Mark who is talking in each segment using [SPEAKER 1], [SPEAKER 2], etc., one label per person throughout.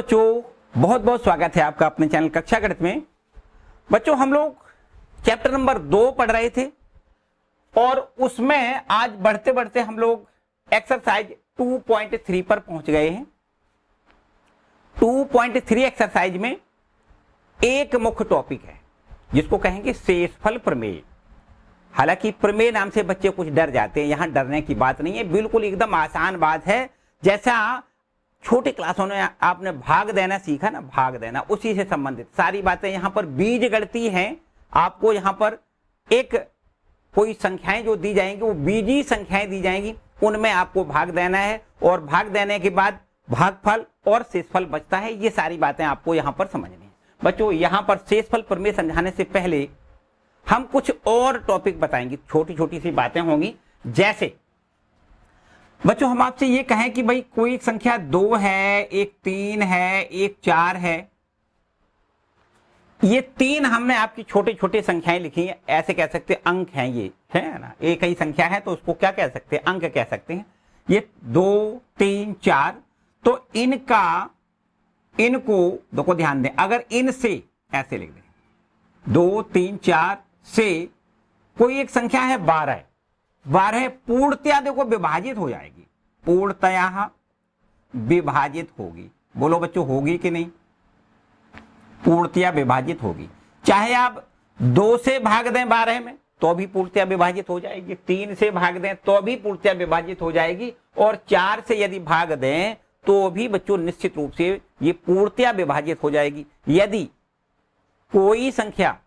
[SPEAKER 1] बच्चों, बहुत बहुत स्वागत है आपका अपने चैनल कक्षा गणित में। बच्चों, हम लोग चैप्टर नंबर 2 पढ़ रहे थे और उसमें आज बढ़ते बढ़ते हम लोग एक्सरसाइज 2.3 पर पहुंच गए हैं। 2.3 एक्सरसाइज में एक मुख्य टॉपिक है जिसको कहेंगे शेषफल प्रमेय। हालांकि प्रमेय नाम से बच्चे कुछ डर जाते हैं, यहां डरने की बात नहीं है, बिल्कुल एकदम आसान बात है। जैसा छोटे क्लासों में आपने भाग देना सीखा ना, भाग देना, उसी से संबंधित सारी बातें यहाँ पर बीज गणितीय हैं। आपको यहाँ पर एक कोई संख्याएं जो दी जाएंगी वो बीजी संख्याएं दी जाएंगी, उनमें आपको भाग देना है और भाग देने के बाद भागफल और शेषफल बचता है। ये सारी बातें आपको यहाँ पर समझनी है। बच्चों, यहाँ पर शेषफल प्रमेय समझाने से पहले हम कुछ और टॉपिक बताएंगे, छोटी छोटी सी बातें होंगी। जैसे बच्चों, हम आपसे ये कहें कि भाई कोई एक संख्या 2 है, एक 3 है, एक 4 है। ये 3 हमने आपकी छोटे छोटे संख्याएं लिखी हैं, ऐसे कह सकते हैं अंक हैं, ये है ना, एक ही संख्या है तो उसको क्या कह सकते हैं, अंक कह सकते हैं। ये 2, 3, 4, तो इनको देखो ध्यान दें, अगर इनसे ऐसे लिख दें 2, 3, 4 से कोई एक संख्या है 12 पूर्णतया देखो विभाजित हो जाएगी, पूर्णतया विभाजित होगी। बोलो बच्चों, होगी कि नहीं? पूर्णतया विभाजित होगी। चाहे आप 2 से भाग दें 12 में तो भी पूर्णतया विभाजित हो जाएगी, 3 से भाग दें तो भी पूर्णतया विभाजित हो जाएगी, और 4 से यदि भाग दें तो भी बच्चों निश्चित रूप से ये पूर्णतया विभाजित हो जाएगी। यदि कोई संख्या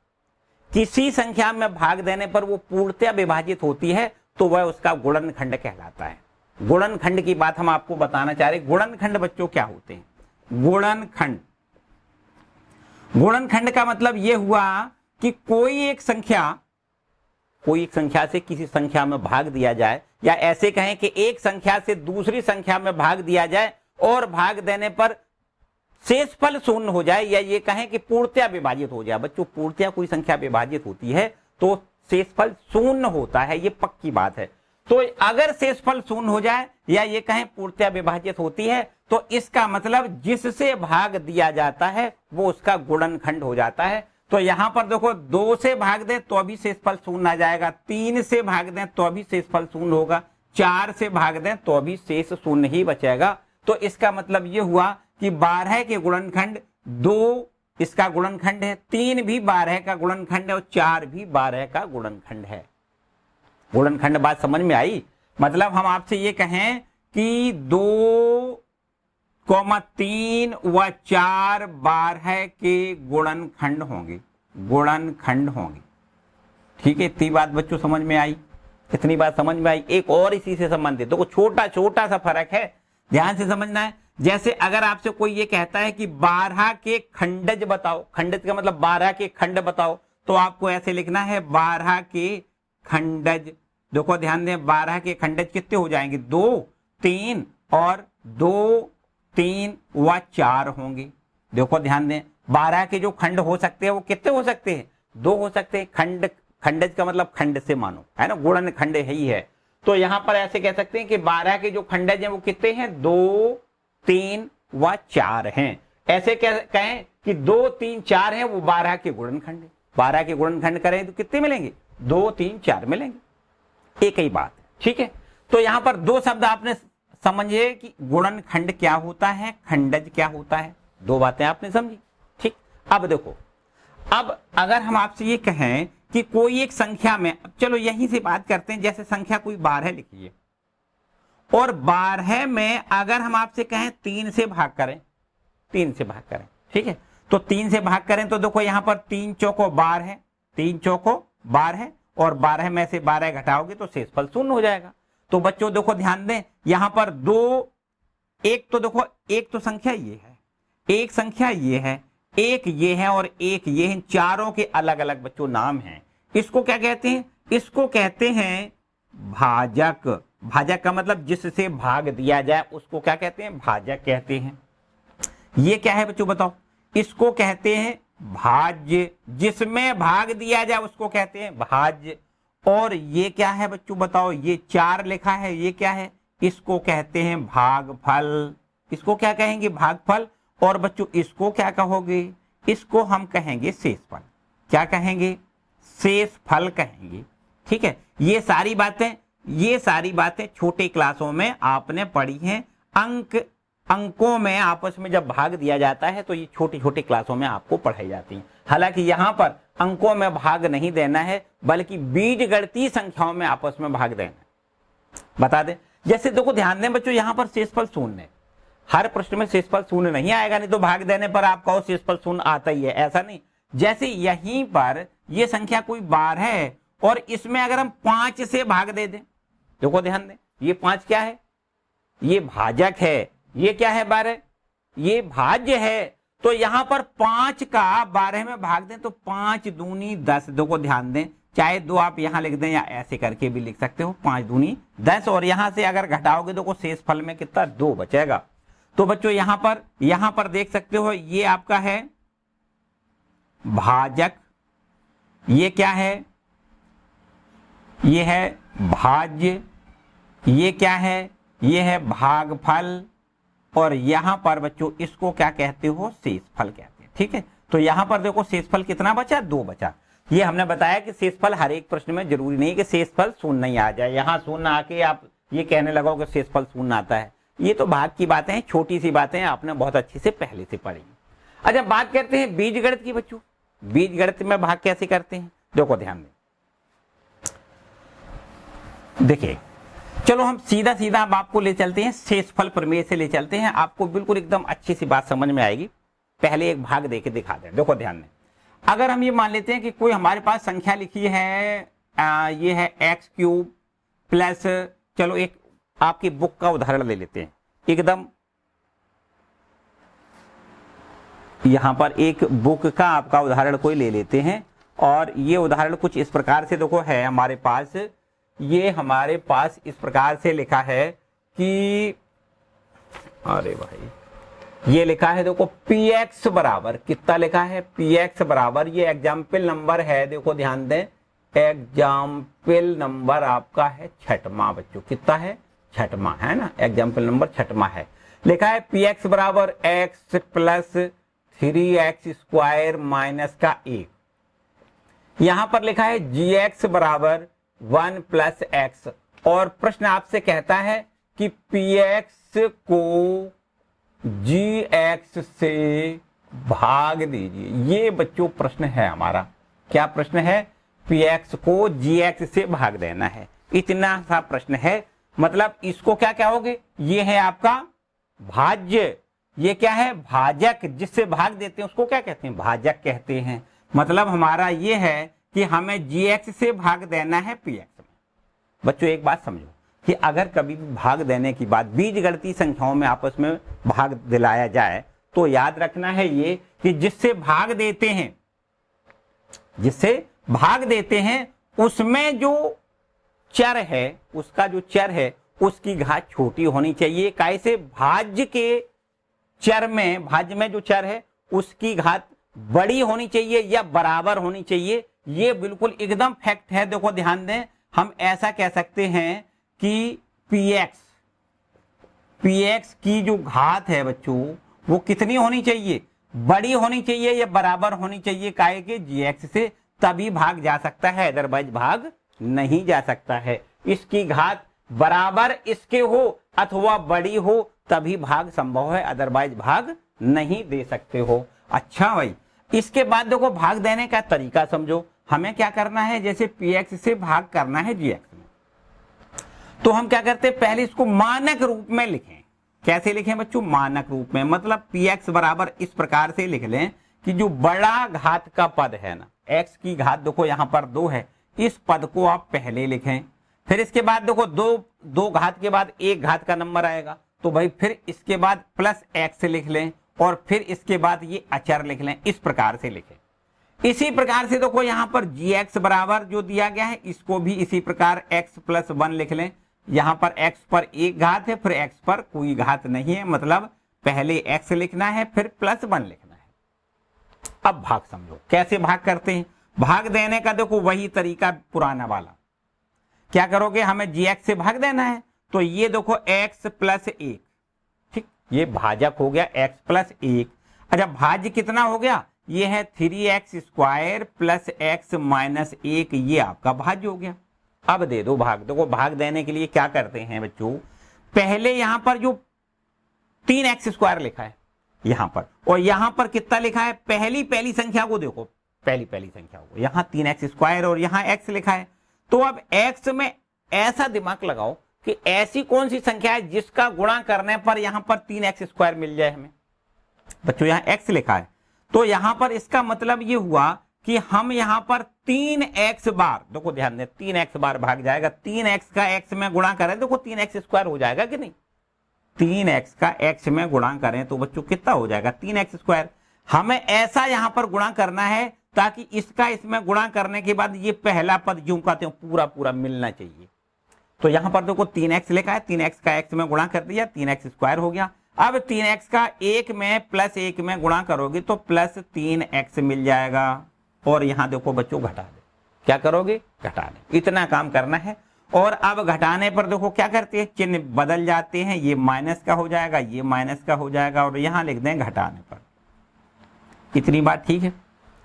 [SPEAKER 1] किसी संख्या में भाग देने पर वो पूर्णतया विभाजित होती है तो वह उसका गुणनखंड कहलाता है। गुणनखंड की बात हम आपको बताना चाह रहे हैं। गुणनखंड बच्चों क्या होते हैं? गुणनखंड का मतलब यह हुआ कि कोई एक संख्या से किसी संख्या में भाग दिया जाए, या ऐसे कहें कि एक संख्या से दूसरी संख्या में भाग दिया जाए और भाग देने पर शेषफल शून्य हो जाए, या ये कहें कि पूर्णतया विभाजित हो जाए। बच्चों, पूर्णतया कोई संख्या विभाजित होती है तो शेषफल शून्य होता है, ये पक्की बात है। तो अगर शेषफल शून्य हो जाए या ये कहें पूर्णतया विभाजित होती है तो इसका मतलब जिससे भाग दिया जाता है वो उसका गुणनखंड हो जाता है। तो यहां पर देखो, 2 से भाग दें तो अभी शेषफल शून्य आ जाएगा, 3 से भाग दें तो अभी शेषफल शून्य होगा, 4 से भाग दें तो अभी शेष शून्य ही बचेगा। तो इसका मतलब ये हुआ कि 12 के गुणनखंड 2 इसका गुणनखंड है, 3 भी 12 का गुणनखंड है और 4 भी 12 का गुणनखंड है। गुणनखंड बात समझ में आई? मतलब हम आपसे ये कहें कि 2, 3 व 4 12 के गुणनखंड होंगे, ठीक है। इतनी बात बच्चों समझ में आई? इतनी बात समझ में आई? एक और इसी से संबंधित तो छोटा छोटा सा फर्क है, ध्यान से समझना है। जैसे अगर आपसे कोई ये कहता है कि 12 के खंडज बताओ, खंडज का मतलब 12 के खंड बताओ, तो आपको ऐसे लिखना है 12 के खंडज। देखो ध्यान दें, 12 के खंडज कितने हो जाएंगे? 2, 3 और 2, 3 व 4 होंगे। देखो ध्यान दें, 12 के जो खंड हो सकते हैं वो कितने हो सकते हैं? 2 हो सकते हैं। खंडज का मतलब खंड से मानो, है ना, गुणन खंड ही है। तो यहां पर ऐसे कह सकते हैं कि 12 के जो खंडज हैं वो कितने हैं? 2, 3 व 4 हैं। ऐसे कहें कि 2, 3, 4 हैं, वो 12 के गुणनखंड है। 12 के गुणनखंड करें तो कितने मिलेंगे? 2, 3, 4 मिलेंगे। एक ही बात, ठीक है। तो यहां पर 2 शब्द आपने समझे कि गुणनखंड क्या होता है, खंडज क्या होता है, 2 बातें आपने समझी, ठीक। अब देखो, अब अगर हम आपसे ये कहें कि कोई एक संख्या में, चलो यहीं से बात करते हैं, जैसे संख्या कोई 12 लिखिए और 12 में अगर हम आपसे कहें 3 से भाग करें, ठीक है। तो 3 से भाग करें तो देखो यहां पर 3 चौको 12 है, 3 चौको 12 है, और 12 में से 12 घटाओगे तो शेषफल शून्य हो जाएगा। तो बच्चों देखो ध्यान दें, यहां पर 2, एक तो देखो, एक तो संख्या ये है, एक संख्या ये है, एक ये है और एक ये है, चारों के अलग अलग बच्चों नाम हैं। इसको क्या कहते हैं? इसको कहते हैं भाजक। भाजक का मतलब जिससे भाग दिया जाए उसको क्या कहते हैं? भाजक कहते हैं। ये क्या है बच्चों बताओ? इसको कहते हैं भाज्य, जिसमें भाग दिया जाए उसको कहते हैं भाज्य। और ये क्या है बच्चों बताओ? ये 4 लिखा है, ये क्या है? इसको कहते हैं भागफल। इसको क्या कहेंगे? भागफल। और बच्चों इसको क्या कहोगे, इसको हम कहेंगे शेषफल। क्या कहेंगे, शेषफल कहेंगे। ठीक है, ये सारी बातें छोटे क्लासों में आपने पढ़ी हैं। अंकों में आपस में जब भाग दिया जाता है तो ये छोटी छोटी क्लासों में आपको पढ़ाई जाती है। हालांकि यहाँ पर अंकों में भाग नहीं देना है, बल्कि बीजगणितीय संख्याओं में आपस में भाग देना है। बता दें, जैसे देखो ध्यान दें बच्चों, यहाँ पर शेषफल शून्य है। हर प्रश्न में शेषफल शून्य नहीं आएगा, नहीं तो भाग देने पर आपका शेषफल शून्य आता ही है, ऐसा नहीं। जैसे यहीं पर ये संख्या कोई 12 है और इसमें अगर हम 5 से भाग दे दें, देखो ध्यान दें, ये 5 क्या है, ये भाजक है, ये क्या है 12, ये भाज्य है। तो यहां पर 5 का 12 में भाग दें तो 5 दूनी 10। देखो ध्यान दें, चाहे 2 आप यहां लिख दें या ऐसे करके भी लिख सकते हो, 5 दूनी 10। और यहां से अगर घटाओगे तो शेषफल में कितना 2 बचेगा। तो बच्चों यहां पर देख सकते हो, ये आपका है भाजक, ये क्या है, ये है भाज्य, ये क्या है, ये है भागफल, और यहां पर बच्चों इसको क्या कहते हो, शेषफल कहते हैं। ठीक है, तो यहां पर देखो शेषफल कितना बचा, 2 बचा। ये हमने बताया कि शेषफल हर एक प्रश्न में जरूरी नहीं कि शेषफल शून्य नहीं आ जाए। यहां शून्य आके आप ये कहने लगो कि शेषफल शून्य आता है, ये तो भाग की बातें हैं, छोटी सी बातें हैं, आपने बहुत अच्छी से पहले से पढ़ी। अच्छा, बात करते हैं बीजगणित की बच्चों। बीजगणित में भाग कैसे करते हैं, देखो ध्यान दें। देखिए, चलो हम सीधा सीधा अब आपको ले चलते हैं, शेषफल प्रमेय से ले चलते हैं, आपको बिल्कुल एकदम अच्छी सी बात समझ में आएगी। पहले एक भाग देके दिखा दें, देखो ध्यान दें। अगर हम ये मान लेते हैं कि कोई हमारे पास संख्या लिखी है, ये है x³ प्लस, चलो एक आपकी बुक का उदाहरण ले लेते हैं, एकदम यहां पर एक बुक का आपका उदाहरण कोई ले लेते हैं। और ये उदाहरण कुछ इस प्रकार से देखो है हमारे पास, ये हमारे पास इस प्रकार से लिखा है कि, अरे भाई, ये लिखा है देखो px बराबर कितना लिखा है, px बराबर, ये एग्जाम्पल नंबर है, देखो ध्यान दें, एग्जाम्पल नंबर आपका है 6वां बच्चों, कितना है, 6वां है ना, एग्जाम्पल नंबर 6वां है। लिखा है px बराबर x प्लस 3x² माइनस का 1। यहां पर लिखा है gx बराबर 1 प्लस x, और प्रश्न आपसे कहता है कि px को gx से भाग दीजिए। ये बच्चों प्रश्न है हमारा, क्या प्रश्न है, px को gx से भाग देना है, इतना सा प्रश्न है। मतलब इसको क्या कहोगे, ये है आपका भाज्य, ये क्या है, भाजक, जिससे भाग देते हैं उसको क्या कहते हैं, भाजक कहते हैं। मतलब हमारा ये है कि हमें gx से भाग देना है px में। बच्चों एक बात समझो कि अगर कभी भी भाग देने की बात बीजगणितीय संख्याओं में आपस में भाग दिलाया जाए तो याद रखना है ये कि जिससे भाग देते हैं उसमें जो चर है, उसका जो चर है उसकी घात छोटी होनी चाहिए। कैसे, भाज्य के चर में, भाज्य में जो चर है उसकी घात बड़ी होनी चाहिए या बराबर होनी चाहिए। ये बिल्कुल एकदम फैक्ट है। देखो ध्यान दें, हम ऐसा कह सकते हैं कि px की जो घात है बच्चों वो कितनी होनी चाहिए, बड़ी होनी चाहिए या बराबर होनी चाहिए काहे के gx से, तभी भाग जा सकता है, अदरवाइज भाग नहीं जा सकता है। इसकी घात बराबर इसके हो अथवा बड़ी हो तभी भाग संभव है, अदरवाइज भाग नहीं दे सकते हो। अच्छा भाई, इसके बाद देखो भाग देने का तरीका समझो। हमें क्या करना है, जैसे px से भाग करना है gx में, तो हम क्या करते हैं, पहले इसको मानक रूप में लिखें। कैसे लिखें बच्चों, मानक रूप में, मतलब px बराबर इस प्रकार से लिख लें कि जो बड़ा घात का पद है ना, x की घात देखो यहाँ पर 2 है, इस पद को आप पहले लिखें। फिर इसके बाद देखो दो घात के बाद एक घात का नंबर आएगा, तो भाई फिर इसके बाद प्लस x लिख लें और फिर इसके बाद ये अचर लिख लें, इस प्रकार से लिखें। इसी प्रकार से देखो यहाँ पर gx बराबर जो दिया गया है इसको भी इसी प्रकार x प्लस 1 लिख लें। यहाँ पर x पर एक घात है, फिर x पर कोई घात नहीं है, मतलब पहले x लिखना है फिर प्लस 1 लिखना है। अब भाग समझो, कैसे भाग करते हैं। भाग देने का देखो वही तरीका पुराना वाला। क्या करोगे, हमें gx से भाग देना है तो ये देखो x प्लस 1, ठीक, ये भाजक हो गया x प्लस 1। अच्छा भाज्य कितना हो गया, ये है 3x square plus x minus 1, ये आपका भाज्य हो गया। अब दे दो भाग। देखो भाग देने के लिए क्या करते हैं बच्चों, पहले यहां पर जो 3x स्क्वायर लिखा है यहां पर, और यहां पर कितना लिखा है, पहली संख्या को देखो, पहली संख्या को, यहां 3x स्क्वायर और यहां x लिखा है। तो अब x में ऐसा दिमाग लगाओ कि ऐसी कौन सी संख्या है जिसका गुणा करने पर यहां पर 3x स्क्वायर मिल जाए हमें। बच्चों यहां x लिखा है, तो यहां पर इसका मतलब ये हुआ कि हम यहां पर 3x बार, देखो ध्यान दें, 3x बार भाग जाएगा, 3x का x में गुणा करें, देखो 3x स्क्वायर हो जाएगा कि नहीं, 3x का x में गुणा करें तो बच्चों कितना हो जाएगा, 3x स्क्वायर। हमें ऐसा यहां पर गुणा करना है ताकि इसका इसमें गुणा करने के बाद ये पहला पद जो कहते हैं पूरा मिलना चाहिए। तो यहां पर देखो 3x लिखा है, 3x का x में गुणा कर दिया, 3x स्क्वायर हो गया। अब 3x का 1 में प्लस 1 में गुणा करोगे तो प्लस 3x मिल जाएगा। और यहां देखो बच्चों घटा दे, क्या करोगे, घटा दे, इतना काम करना है। और अब घटाने पर देखो क्या करते हैं, चिन्ह बदल जाते हैं, ये माइनस का हो जाएगा, ये माइनस का हो जाएगा, और यहां लिख दें घटाने पर। इतनी बात ठीक है।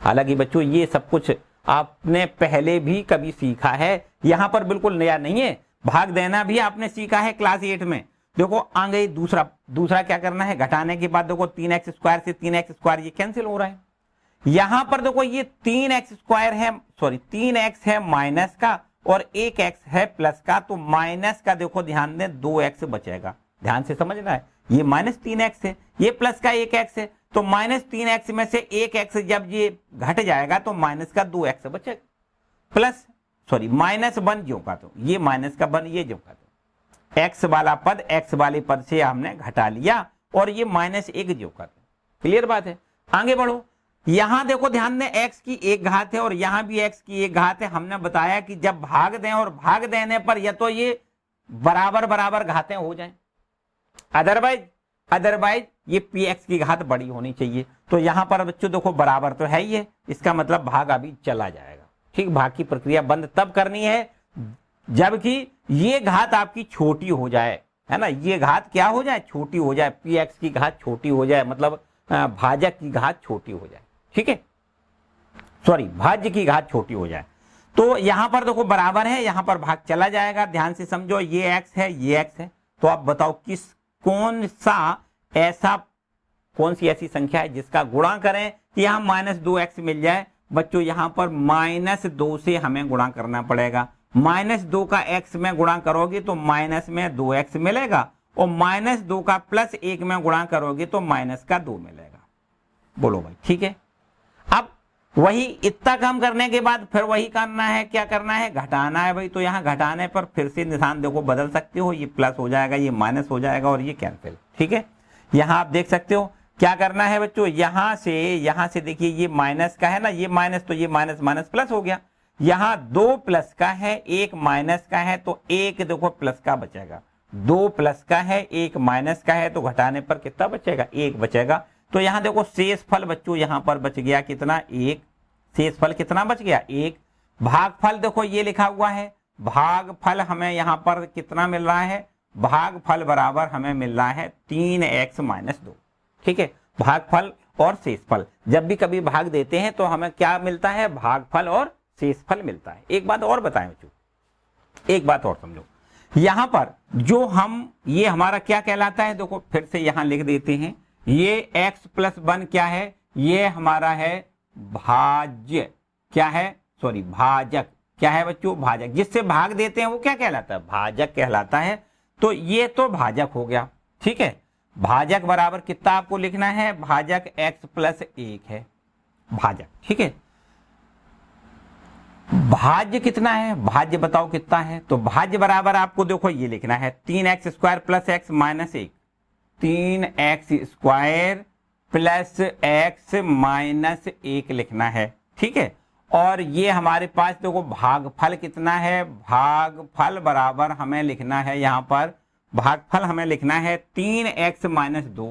[SPEAKER 1] हालांकि बच्चों ये सब कुछ आपने पहले भी कभी सीखा है, यहां पर बिल्कुल नया नहीं है। भाग देना भी आपने सीखा है क्लास 8 में। देखो आगे दूसरा क्या करना है, घटाने के बाद देखो 3x स्क्वायर से 3x स्क्वायर ये कैंसिल हो रहा है। यहां पर देखो ये 3x स्क्वायर है, सॉरी 3x है माइनस का और 1x है प्लस का, तो माइनस का देखो ध्यान दें 2x बचेगा, ध्यान से समझना है। ये माइनस 3x है, ये प्लस का 1x है, तो माइनस 3x में से 1x जब ये घट जाएगा तो माइनस का 2x बचेगा, प्लस सॉरी माइनस 1 जो का, तो ये माइनस का 1 ये जो का, तो x वाला पद x वाले पद से हमने घटा लिया और ये माइनस 1 जो का। क्लियर बात है, आगे बढ़ो। यहां देखो ध्यान दें, x की 1 घात है और यहां भी x की 1 घात है। हमने बताया कि जब भाग दें और भाग देने पर या तो ये बराबर घातें हो जाएं, अदरवाइज ये px की घात बड़ी होनी चाहिए। तो यहां पर बच्चों देखो बराबर तो है ही है, इसका मतलब भाग अभी चला जाएगा। ठीक, भाग की प्रक्रिया बंद तब करनी है जबकि ये घात आपकी छोटी हो जाए, है ना, ये घात क्या हो जाए, छोटी हो जाए, px की घात छोटी हो जाए, मतलब भाजक की घात छोटी हो जाए। ठीक है, सॉरी भाज्य की घात छोटी हो जाए। तो यहां पर देखो बराबर है, यहां पर भाग चला जाएगा, ध्यान से समझो, ये x है, ये x है। तो आप बताओ कौन सी ऐसी संख्या है जिसका गुणा करें कि यहां माइनस 2x मिल जाए। बच्चों यहां पर माइनस 2 से हमें गुणा करना पड़ेगा। माइनस 2 का x में गुणा करोगे तो माइनस में 2x मिलेगा, और माइनस 2 का प्लस 1 में गुणा करोगे तो माइनस का 2 मिलेगा। बोलो भाई ठीक है। अब वही इतना काम करने के बाद फिर वही करना है, क्या करना है, घटाना है भाई। तो यहां घटाने पर फिर से निशान देखो बदल सकते हो, ये प्लस हो जाएगा, ये माइनस हो जाएगा और ये कैंसिल। ठीक है, यहां आप देख सकते हो क्या करना है बच्चों, यहां से देखिए ये माइनस का है ना, ये माइनस, तो ये माइनस माइनस प्लस हो गया। यहां 2 प्लस का है, 1 माइनस का है, तो 1 देखो प्लस का बचेगा, 2 प्लस का है, 1 माइनस का है, तो घटाने पर कितना बचेगा, 1 बचेगा। तो यहां देखो शेष फल बच्चों यहां पर बच गया कितना, 1। शेष फल कितना बच गया, 1। भागफल देखो ये लिखा हुआ है, भागफल हमें यहां पर कितना मिल रहा है, भागफल बराबर हमें मिल रहा है 3x माइनस 2। ठीक है, भागफल और शेषफल जब भी कभी भाग देते हैं तो हमें क्या मिलता है, भागफल और शेषफल मिलता है। एक बात और बताएं बच्चों, एक बात और समझो, यहां पर जो ये हमारा क्या कहलाता है, देखो फिर से यहां लिख देते हैं, ये x प्लस 1 क्या है, ये हमारा है भाज्य, क्या है, सॉरी भाजक, क्या है बच्चों, भाजक। जिससे भाग देते हैं वो क्या कहलाता है, भाजक कहलाता है। तो ये तो भाजक हो गया। ठीक है, भाजक बराबर कितना आपको लिखना है, भाजक x प्लस 1 है भाजक। ठीक है, भाज्य कितना है, भाज्य बताओ कितना है, तो भाज्य बराबर आपको देखो ये लिखना है 3x square plus x minus 1, 3x square plus x minus 1 लिखना है। ठीक है, और ये हमारे पास देखो भागफल कितना है, भागफल बराबर हमें लिखना है, यहां पर भागफल हमें लिखना है 3x माइनस 2,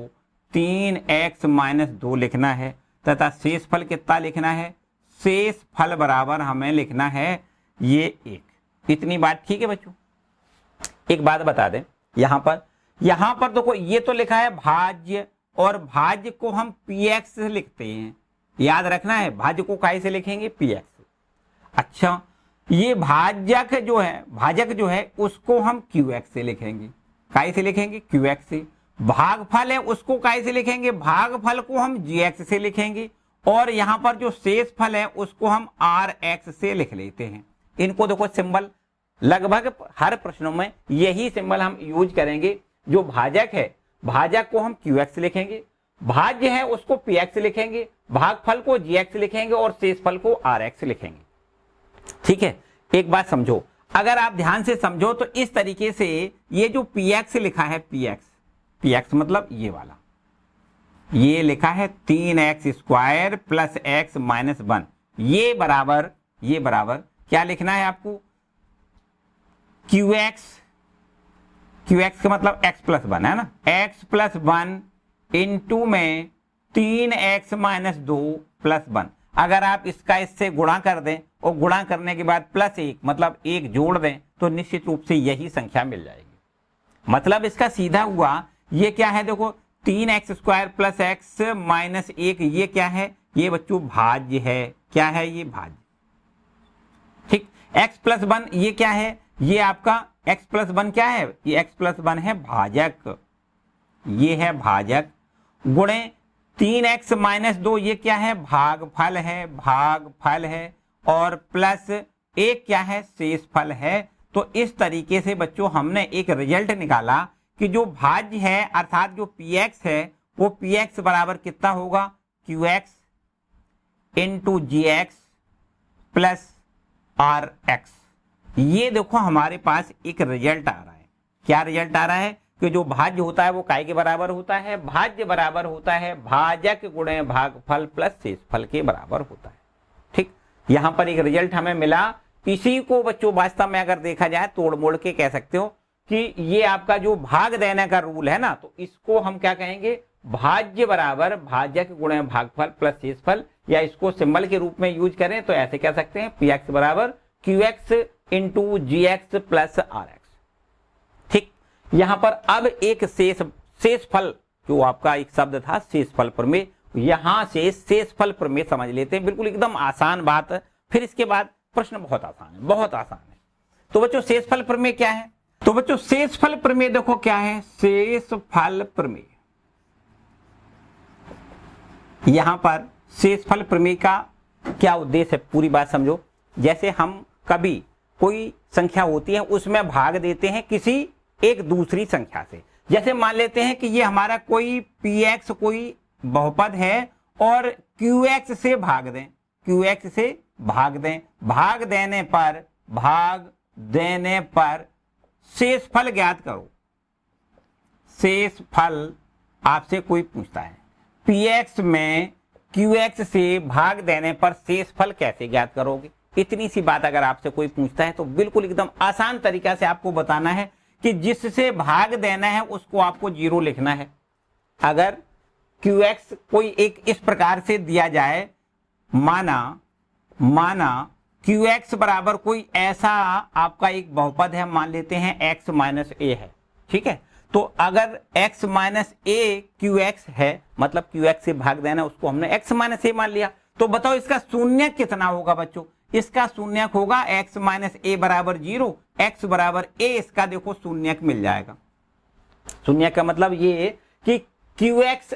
[SPEAKER 1] 3x माइनस 2 लिखना है, तथा शेषफल कितना लिखना है, शेषफल बराबर हमें लिखना है ये 1। इतनी बात ठीक है बच्चों। एक बात बता दें, यहां पर यहां पर देखो ये तो लिखा है भाज्य, और भाज्य को हम px से लिखते हैं, याद रखना है भाज्य को काहे से लिखेंगे, px। अच्छा, ये भाजक जो है उसको हम qx से लिखेंगे, काहे से लिखेंगे, qx से। भागफल है उसको काहे से लिखेंगे, भागफल को हम gx से लिखेंगे, और यहां पर जो शेष फल है उसको हम rx से लिख लेते हैं। इनको देखो सिंबल लगभग हर प्रश्नों में यही सिंबल हम यूज करेंगे। जो भाजक है, भाजक को हम qx से लिखेंगे, भाज्य है उसको px से लिखेंगे, भागफल को gx से लिखेंगे, और शेष फल को rx से लिखेंगे। ठीक है, एक बात समझो, अगर आप ध्यान से समझो तो इस तरीके से ये जो px लिखा है, px मतलब ये वाला, ये लिखा है 3x square plus x minus 1, ये बराबर क्या लिखना है आपको, qx का मतलब x प्लस 1 है ना, x प्लस 1 इंटू में 3x माइनस 2 प्लस 1। अगर आप इसका इससे गुणा कर दें और गुणा करने के बाद प्लस 1 मतलब 1 जोड़ दें तो निश्चित रूप से यही संख्या मिल जाएगी। मतलब इसका सीधा हुआ, ये क्या है देखो, 3x square plus x minus 1, ये क्या है, ये बच्चों भाज्य है। क्या है ये, भाज्य। ठीक, x प्लस 1 ये क्या है, ये आपका x प्लस 1 क्या है, ये x प्लस 1 है भाजक, ये है भाजक, गुणे 3x माइनस 2 ये क्या है, भागफल है, और प्लस 1 क्या है, शेषफल है। तो इस तरीके से बच्चों हमने एक रिजल्ट निकाला कि जो भाज्य है अर्थात जो px है वो px बराबर कितना होगा, qx into gx plus rx। ये देखो हमारे पास एक रिजल्ट आ रहा है। क्या रिजल्ट आ रहा है कि जो भाज्य होता है वो काय के बराबर होता है, भाज्य बराबर होता है भाजक गुणे भागफल प्लस शेषफल के बराबर होता है। ठीक, यहां पर एक रिजल्ट हमें मिला। इसी को बच्चों वास्तव में अगर देखा जाए तोड़ मोड़ के कह सकते हो कि ये आपका जो भाग देने का रूल है ना, तो इसको हम क्या कहेंगे, भाज्य बराबर भाजक गुणे भागफल प्लस शेषफल, या इसको सिंबल के रूप में यूज करें तो ऐसे कह सकते हैं px बराबर qx into gx plus rx। ठीक, यहां पर अब एक शेषफल जो आपका एक शब्द था शेषफल प्रमेय, यहां से शेषफल प्रमेय समझ लेते हैं। बिल्कुल एकदम आसान बात है, फिर इसके बाद प्रश्न बहुत आसान है, बहुत आसान है। तो बच्चों शेषफल प्रमेय क्या है, तो बच्चों शेषफल प्रमेय देखो क्या है, शेषफल प्रमेय, यहां पर शेषफल प्रमेय का क्या उद्देश्य है, पूरी बात समझो। जैसे हम कभी कोई संख्या होती है उसमें भाग देते हैं किसी एक दूसरी संख्या से, जैसे मान लेते हैं कि ये हमारा कोई px कोई बहुपद है और qx से भाग दें, qx से भाग दें, भाग देने पर शेषफल ज्ञात करो। शेषफल आपसे कोई पूछता है px में qx से भाग देने पर शेषफल कैसे ज्ञात करोगे, इतनी सी बात अगर आपसे कोई पूछता है तो बिल्कुल एकदम आसान तरीका से आपको बताना है कि जिससे भाग देना है उसको आपको 0 लिखना है। अगर qx कोई एक इस प्रकार से दिया जाए, माना qx बराबर कोई ऐसा आपका एक बहुपद है, मान लेते हैं x माइनस a है। ठीक है, तो अगर x माइनस a qx है, मतलब qx से भाग देना उसको हमने x माइनस a मान लिया, तो बताओ इसका शून्यक कितना होगा बच्चों, इसका शून्यक होगा x माइनस a बराबर 0, x बराबर a, इसका देखो शून्यक मिल जाएगा। शून्यक का मतलब ये कि qx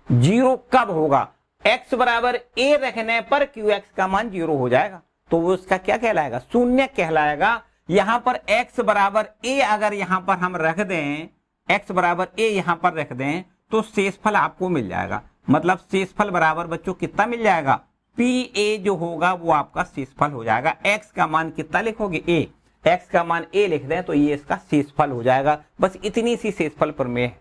[SPEAKER 1] 0 कब होगा, x बराबर a रखने पर qx का मान 0 हो जाएगा, तो वो उसका क्या कहलाएगा, शून्यक कहलाएगा। यहां पर x बराबर a अगर यहां पर हम रख दें, x बराबर a यहां पर रख दें तो शेषफल आपको मिल जाएगा। मतलब शेषफल बराबर बच्चों कितना मिल जाएगा, pa जो होगा वो आपका शेषफल हो जाएगा। x का मान कितना लिखोगे, a, x का मान a लिख दें तो ये इसका शेषफल हो जाएगा। बस इतनी सी शेषफल प्रमेय है।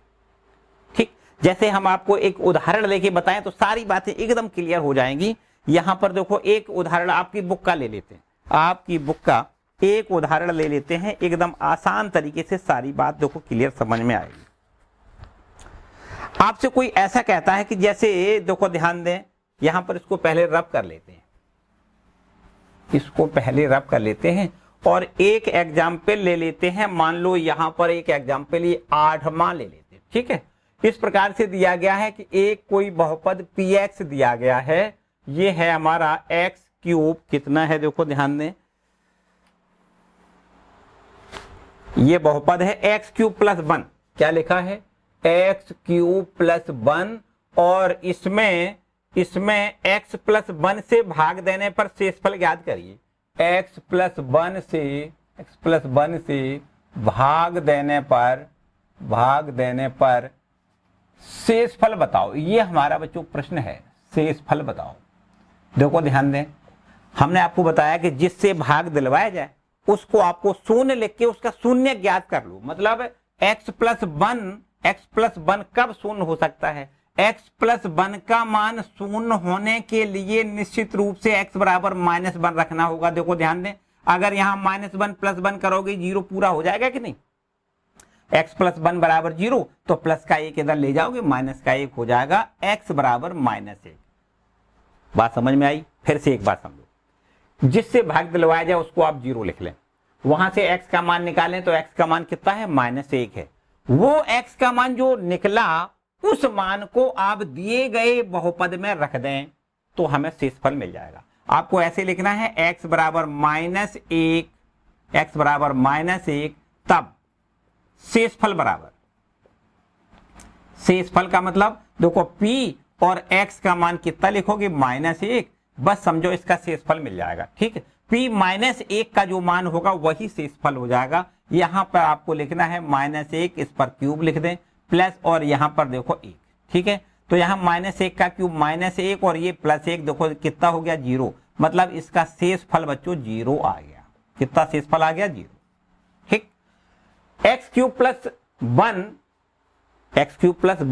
[SPEAKER 1] ठीक, जैसे हम आपको एक उदाहरण लेके बताएं तो सारी बातें एकदम क्लियर हो जाएंगी। यहां पर देखो एक उदाहरण आपकी बुक का ले लेते हैं, आपकी बुक का एक उदाहरण ले लेते हैं, एकदम आसान तरीके से सारी बात देखो क्लियर समझ में आएगी। आपसे कोई ऐसा कहता है कि जैसे देखो ध्यान दें, यहां पर इसको पहले रब कर लेते हैं, इसको पहले रब कर लेते हैं और एक एग्जाम्पल ले लेते हैं, मान लो यहां पर एक एग्जाम्पल ये 8 मान ले लेते हैं, ठीक है। इस प्रकार से दिया गया है कि एक कोई बहुपद px दिया गया है, ये है हमारा एक्स क्यूब, कितना है देखो ध्यान दें, ये बहुपद है एक्स क्यूब प्लस 1, क्या लिखा है एक्स क्यूब प्लस 1, और इसमें x प्लस 1 से भाग देने पर शेषफल ज्ञात करिए। x प्लस 1 से भाग देने पर शेषफल बताओ, ये हमारा बच्चों प्रश्न है, शेषफल बताओ। देखो ध्यान दें, हमने आपको बताया कि जिससे भाग दिलवाया जाए उसको आपको शून्य लिख के उसका शून्य ज्ञात कर लो। मतलब x प्लस 1 कब शून्य हो सकता है, x प्लस 1 का मान शून्य होने के लिए निश्चित रूप से x बराबर -1 रखना होगा। देखो ध्यान दें, अगर यहाँ -1 प्लस 1 करोगे 0 पूरा हो जाएगा कि नहीं, x प्लस 1 बराबर 0, तो प्लस का 1 इधर ले जाओगे, माइनस का 1 हो जाएगा, x बराबर -1। बात समझ में आई? फिर से एक बात समझो, जिससे भाग दिलवाया जाए उसको आप 0 लिख लें, वहां से x का मान निकालें तो x का मान कितना है, -1 है। वो x का मान जो निकला उस मान को आप दिए गए बहुपद में रख दें तो हमें शेषफल मिल जाएगा। आपको ऐसे लिखना है x बराबर -1, तब शेषफल बराबर, शेषफल का मतलब देखो p और x का मान कितना लिखोगे, -1, बस समझो इसका शेषफल मिल जाएगा, ठीक है। p -1 का जो मान होगा वही शेषफल हो जाएगा। यहां पर आपको लिखना है -1, इस पर क्यूब लिख दें, प्लस और यहां पर देखो 1, ठीक है। तो यहां -1 का क्यूब -1 और ये +1 देखो कितना हो गया, 0, मतलब इसका शेषफल बच्चों 0 आ गया। कितना शेषफल आ गया, 0, ठीक। x cube plus 1 x plus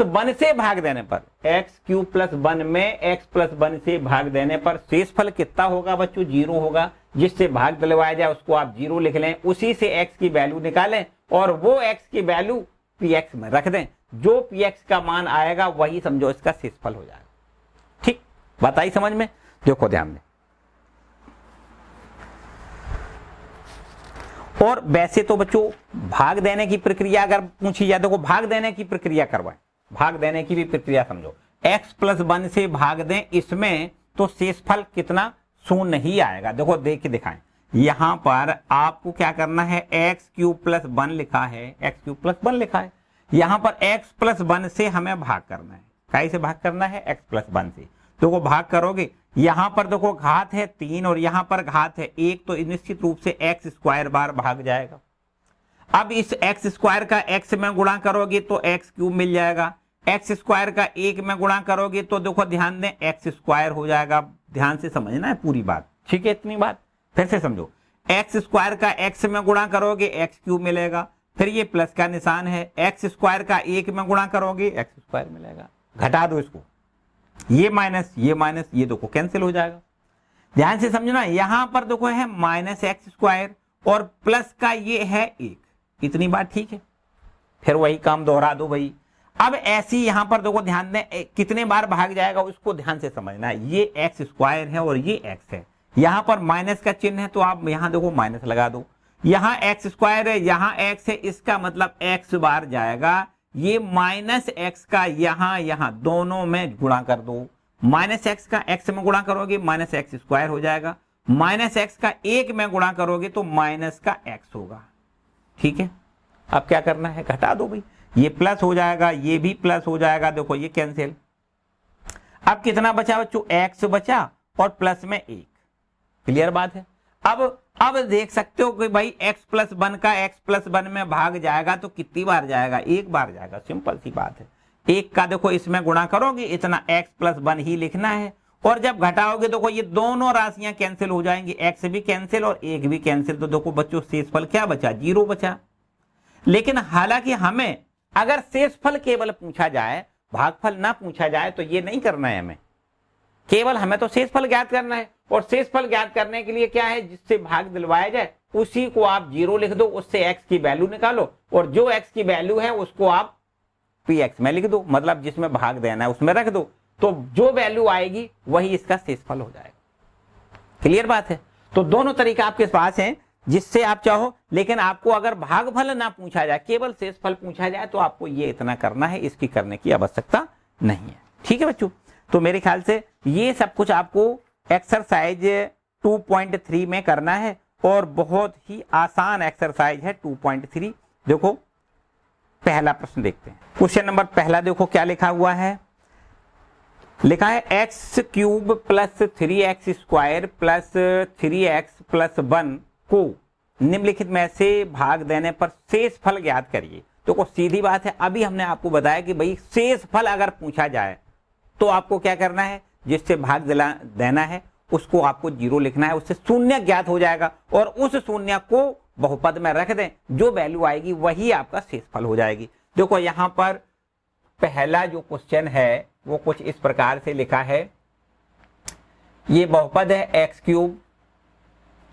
[SPEAKER 1] 1 से भाग देने पर, x क्यूब प्लस 1 में x प्लस 1 से भाग देने पर शेषफल कितना होगा बच्चों, 0 होगा। जिससे भाग दिलवाया जाए उसको आप 0 लिख लें, उसी से x की वैल्यू निकालें और वो x की वैल्यू px में रख दें, जो px का मान आएगा वही समझो इसका शेषफल हो जाएगा, ठीक। बात आई समझ में? देखो ध्यान दें, और वैसे तो बच्चों भाग देने की प्रक्रिया अगर पूछी जाए, देखो भाग देने की प्रक्रिया करवाएं, भाग देने की भी प्रक्रिया समझो, x प्लस 1 से भाग दें इसमें तो शेषफल कितना, शून्य ही आएगा। देखो देख के दिखाएं, यहां पर आपको क्या करना है, x क्यूब प्लस 1 लिखा है, x क्यूब प्लस 1 लिखा है, यहां पर x प्लस 1 से हमें भाग करना है, कैसे भाग करना है, x प्लस 1 से। देखो भाग करोगे, यहां पर देखो घात है 3 और यहां पर घात है 1, तो निश्चित रूप से x स्क्वायर बार भाग जाएगा। अब इस x स्क्वायर का x में गुणा करोगे तो x क्यूब मिल जाएगा, x स्क्वायर का 1 में गुणा करोगे तो देखो ध्यान दें x स्क्वायर हो जाएगा। ध्यान से समझना है पूरी बात, ठीक है। इतनी बात फिर से समझो, x स्क्वायर का x में गुणा करोगे x क्यूब मिलेगा, फिर ये प्लस का निशान है, x स्क्वायर का 1 में गुणा करोगे x स्क्वायर मिलेगा। घटा दो इसको, ये माइनस ये देखो कैंसिल हो जाएगा। ध्यान से समझना, यहां पर देखो है -x स्क्वायर और प्लस का ये है 1, इतनी बात ठीक है। फिर वही काम दोहरा दो भाई। अब ऐसी यहां पर देखो ध्यान दें, कितने बार भाग जाएगा उसको ध्यान से समझना है। ये x स्क्वायर है और ये x है, यहां पर माइनस का चिन्ह है तो आप यहां देखो माइनस लगा दो, यहां x स्क्वायर है यहां x है, इसका मतलब x बार जाएगा। ये -x का यहां दोनों में गुणा कर दो, -x का x में गुणा करोगे -x स्क्वायर हो जाएगा, -x का 1 में गुणा करोगे तो माइनस का x होगा, ठीक है। अब क्या करना है, घटा दो भाई, ये प्लस हो जाएगा, ये भी प्लस हो जाएगा, देखो ये कैंसिल। अब कितना बचा बच्चों, x बचा और प्लस में 1, क्लियर बात है। अब देख सकते हो कि भाई x प्लस 1 का x प्लस 1 में भाग जाएगा तो कितनी बार जाएगा, 1 बार जाएगा, सिंपल सी बात है। 1 का देखो इसमें गुणा करोगे, इतना x प्लस 1 ही लिखना है, और जब घटाओगे देखो ये दोनों राशियां कैंसिल हो जाएंगी, x भी कैंसिल और 1 भी कैंसिल, तो देखो बच्चों शेषफल क्या बचा, 0 बचा। लेकिन हालांकि हमें अगर शेषफल केवल पूछा जाए, भागफल ना पूछा जाए तो ये नहीं करना है हमें, केवल हमें तो शेषफल ज्ञात करना है। और शेषफल ज्ञात करने के लिए क्या है, जिससे भाग दिलवाया जाए उसी को आप 0 लिख दो, उससे x की वैल्यू निकालो और जो x की वैल्यू है उसको आप px में लिख दो, मतलब जिसमें भाग देना है उसमें रख दो, तो जो वैल्यू आएगी वही इसका शेषफल हो जाएगा। क्लियर बात है। तो दोनों तरीका आपके पास है जिससे आप चाहो, लेकिन आपको अगर भागफल ना पूछा जाए, केवल शेषफल पूछा जाए तो आपको ये इतना करना है, इसकी करने की आवश्यकता नहीं है। ठीक है बच्चों, तो मेरे ख्याल से ये सब कुछ आपको एक्सरसाइज 2.3 में करना है और बहुत ही आसान एक्सरसाइज है 2.3। देखो पहला प्रश्न देखते हैं। क्वेश्चन नंबर पहला देखो क्या लिखा हुआ है। लिखा है x cube plus 3x square plus 3x plus 1 को निम्नलिखित में से भाग देने पर शेष फल ज्ञात करिए। तो सीधी बात है, अभी हमने आपको बताया कि भाई शेष फल अगर पूछा जाए तो आपको क्या करना है, जिससे भाग देना है उसको आपको 0 लिखना है, उससे शून्य ज्ञात हो जाएगा और उस शून्य को बहुपद में रख दें, जो वैल्यू आएगी वही आपका शेषफल हो जाएगी। देखो यहां पर पहला जो क्वेश्चन है वो कुछ इस प्रकार से लिखा है, ये बहुपद है x cube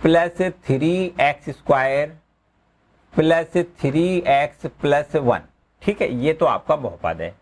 [SPEAKER 1] plus 3x square plus 3x plus 1। ठीक है, ये तो आपका बहुपद है।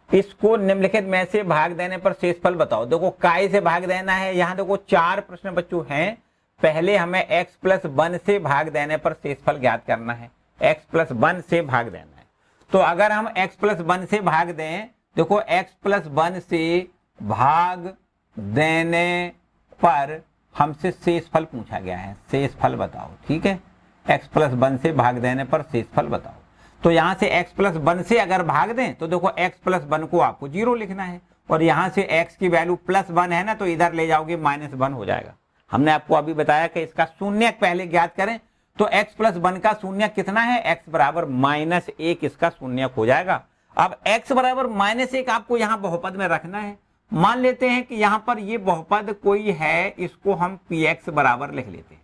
[SPEAKER 1] इसको निम्नलिखित में से भाग देने पर शेषफल बताओ। देखो काय से भाग देना है, यहां देखो 4 प्रश्न बच्चों हैं। पहले हमें x प्लस 1 से भाग देने पर शेषफल ज्ञात करना है, x प्लस 1 से भाग देना है। तो अगर हम x प्लस 1 से भाग दें, देखो x प्लस 1 से भाग देने पर हमसे शेषफल पूछा गया है, शेषफल बताओ। ठीक है, x प्लस 1 से भाग देने पर शेषफल बताओ। तो यहां से x प्लस 1 से अगर भाग दें तो देखो x प्लस 1 को आपको 0 लिखना है और यहां से x की वैल्यू प्लस 1 है ना, तो इधर ले जाओगे -1 हो जाएगा। हमने आपको अभी बताया कि इसका शून्य पहले ज्ञात करें, तो x प्लस 1 का शून्य कितना है, x बराबर -1 इसका शून्य हो जाएगा। अब x बराबर -1 आपको यहाँ बहुपद में रखना है। मान लेते हैं कि यहाँ पर ये बहुपद कोई है, इसको हम px बराबर लिख लेते हैं।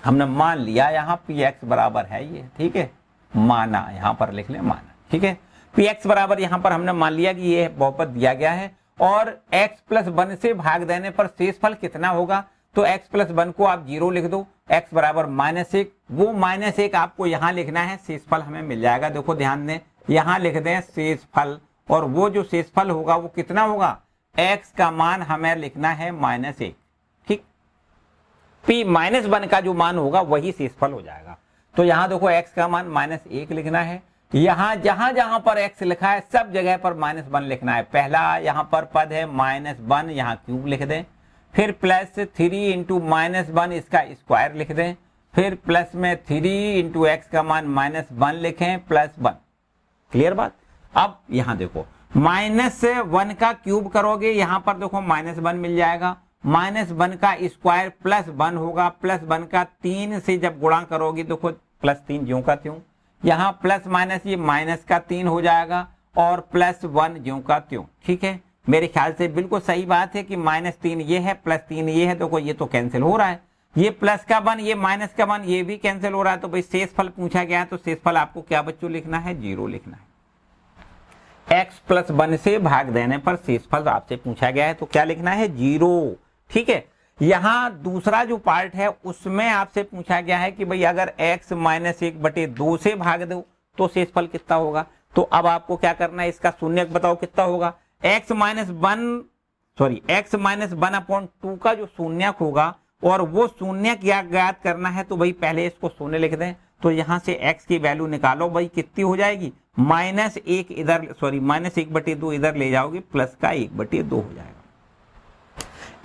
[SPEAKER 1] हमने मान लिया यहाँ px बराबर है ये, ठीक है, माना, यहाँ पर लिख ले माना। ठीक है, px बराबर यहाँ पर हमने मान लिया कि ये बहुपद दिया गया है और x प्लस 1 से भाग देने पर शेषफल कितना होगा, तो x प्लस 1 को आप 0 लिख दो, x बराबर -1, वो -1 आपको यहाँ लिखना है, शेषफल हमें मिल जाएगा। देखो ध्यान दें, यहाँ लिख दें शेषफल, और वो जो शेषफल होगा वो कितना होगा, x का मान हमें लिखना है -1। ठीक, p -1 का जो मान होगा वही शेषफल हो जाएगा। तो यहाँ देखो x का मान -1 लिखना है। यहाँ जहां जहां पर x लिखा है सब जगह पर -1 लिखना है। पहला यहाँ पर पद है -1, यहाँ क्यूब लिख दें, फिर प्लस 3 इंटू -1 इसका स्क्वायर लिख दें, फिर प्लस में 3 इंटू एक्स का मान -1 लिखें प्लस 1। क्लियर बात। अब यहाँ देखो -1 का क्यूब करोगे, यहाँ पर देखो -1 मिल जाएगा, -1 का स्क्वायर प्लस 1 होगा, प्लस 1 का 3 से जब गुणा करोगे देखो +3 ज्यों का त्यों, यहाँ प्लस माइनस ये माइनस का 3 हो जाएगा और +1 ज्यों का त्यों। ठीक है, मेरे ख्याल से बिल्कुल सही बात है कि -3 ये है, +3 ये है, देखो ये तो कैंसिल हो रहा है, ये प्लस का 1 ये माइनस का 1 ये भी कैंसिल हो रहा है। तो भाई शेषफल पूछा गया है, तो शेषफल आपको क्या बच्चों लिखना है, 0 लिखना है। x प्लस 1 से भाग देने पर शेषफल आपसे पूछा गया है, तो क्या लिखना है, 0। ठीक है, यहाँ दूसरा जो पार्ट है उसमें आपसे पूछा गया है कि भाई अगर x -1/2 से भाग दो तो शेषफल कितना होगा। तो अब आपको क्या करना है, इसका शून्यक बताओ कितना होगा, x -1/2 का जो शून्यक होगा और वो शून्यक ज्ञात करना है, तो भाई पहले इसको शून्य लिख दें। तो यहाँ से x की वैल्यू निकालो, भाई कितनी हो जाएगी, -1 इधर -1/2 इधर ले जाओगे, प्लस का 1/2 हो जाएगा।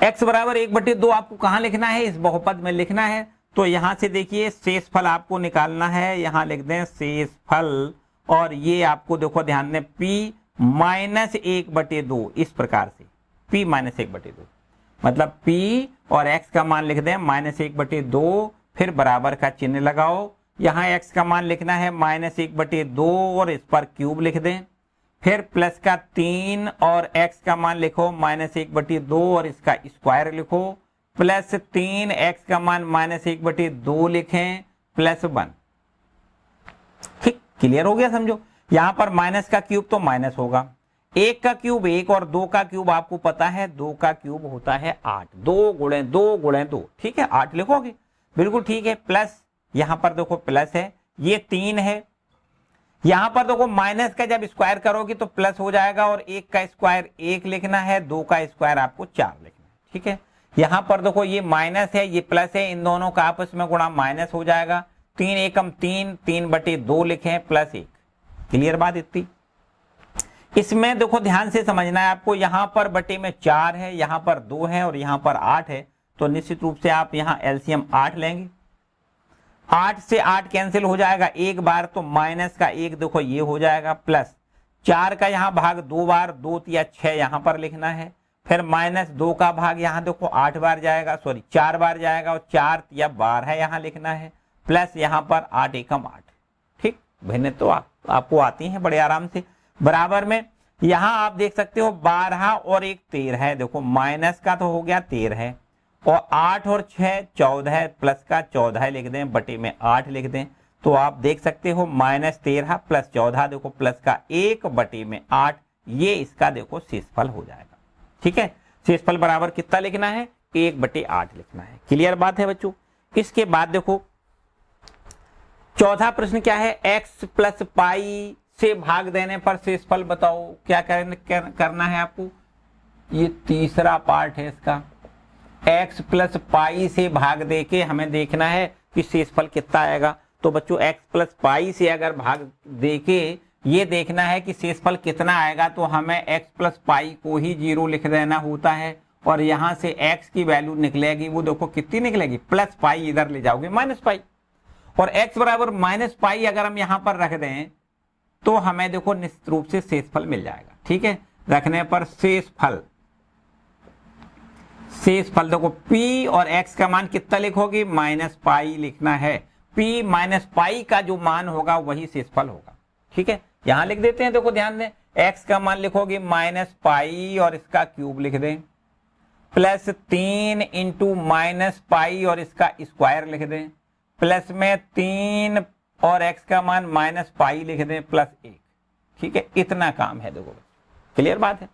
[SPEAKER 1] x बराबर 1/2 आपको कहाँ लिखना है, इस बहुपद में लिखना है। तो यहाँ से देखिए शेषफल आपको निकालना है, यहाँ लिख दें शेषफल, और ये आपको देखो ध्यान दें p -1/2 इस प्रकार से, p -1/2 मतलब p और x का मान लिख दें -1/2, फिर बराबर का चिन्ह लगाओ, यहाँ x का मान लिखना है -1/2 और इस पर क्यूब लिख दें, फिर प्लस का 3 और x का मान लिखो -1/2 और इसका स्क्वायर लिखो, प्लस 3 x का मान -1/2 लिखें प्लस 1। ठीक, क्लियर हो गया, समझो। यहाँ पर माइनस का क्यूब तो माइनस होगा, 1 का क्यूब 1 और 2 का क्यूब आपको पता है 2 का क्यूब होता है 8, 2 गुणे 2, ठीक है 8 लिखोगे, बिल्कुल ठीक है। प्लस यहाँ पर देखो प्लस है, ये 3 है, यहाँ पर देखो माइनस का जब स्क्वायर करोगे तो प्लस हो जाएगा और 1 का स्क्वायर 1 लिखना है, 2 का स्क्वायर आपको 4 लिखना है। ठीक है, यहां पर देखो ये माइनस है ये प्लस है, इन दोनों का आपस में गुणा माइनस हो जाएगा। 3 एकम 3, 3/2 लिखे प्लस 1। क्लियर बात इतनी। इसमें देखो ध्यान से समझना है आपको, यहां पर बटे में 4 है, यहां पर 2 है और यहां पर 8 है, तो निश्चित रूप से आप यहां एलसीएम 8 लेंगे। 8 से 8 कैंसिल हो जाएगा एक बार, तो माइनस का 1 देखो ये हो जाएगा, प्लस 4 का यहां भाग 2 बार, 2 या 6 यहां पर लिखना है, फिर -2 का भाग यहां देखो 8 बार जाएगा, सॉरी 4 बार जाएगा और 4 या 12 यहां लिखना है, प्लस यहां पर 8 एकम 8। ठीक, भिन्न तो आपको आती है बड़े आराम से। बराबर में यहां आप देख सकते हो 12 और 1 13 है, देखो माइनस का तो हो गया 13 है, और 8 और 6 14 है, प्लस का 14 लिख दें, बटे में 8 लिख दें, तो आप देख सकते हो -13 प्लस 14 देखो प्लस का 1 बटे में 8, ये इसका देखो शेषफल हो जाएगा। ठीक है, शेषफल बराबर कितना लिखना है, 1/8 लिखना है। क्लियर बात है बच्चों। इसके बाद देखो चौथा प्रश्न क्या है, x + पाई से भाग देने पर शेषफल बताओ। क्या करना है आपको, ये तीसरा पार्ट है इसका, x + पाई से भाग देके हमें देखना है कि शेषफल कितना आएगा। तो बच्चों x + पाई से अगर भाग देके ये देखना है कि शेषफल कितना आएगा, तो हमें x + पाई को ही 0 लिख देना होता है, और यहां से x की वैल्यू निकलेगी, वो देखो कितनी निकलेगी, प्लस पाई इधर ले जाओगे माइनस पाई, और x बराबर -पाई अगर हम यहां पर रख दें तो हमें देखो निश्चित रूप से शेषफल मिल जाएगा। ठीक है, रखने पर शेषफल देखो p और x का मान कितना लिखोगे, -पाई लिखना है, p -पाई का जो मान होगा वही शेषफल होगा। ठीक है, यहां लिख देते हैं, देखो ध्यान दें, x का मान लिखोगे -पाई और इसका क्यूब लिख दें, प्लस 3 इंटू -पाई और इसका स्क्वायर लिख दें, प्लस में 3 और x का मान -पाई लिख दें, प्लस 1। ठीक है, इतना काम है देखो। क्लियर बात है।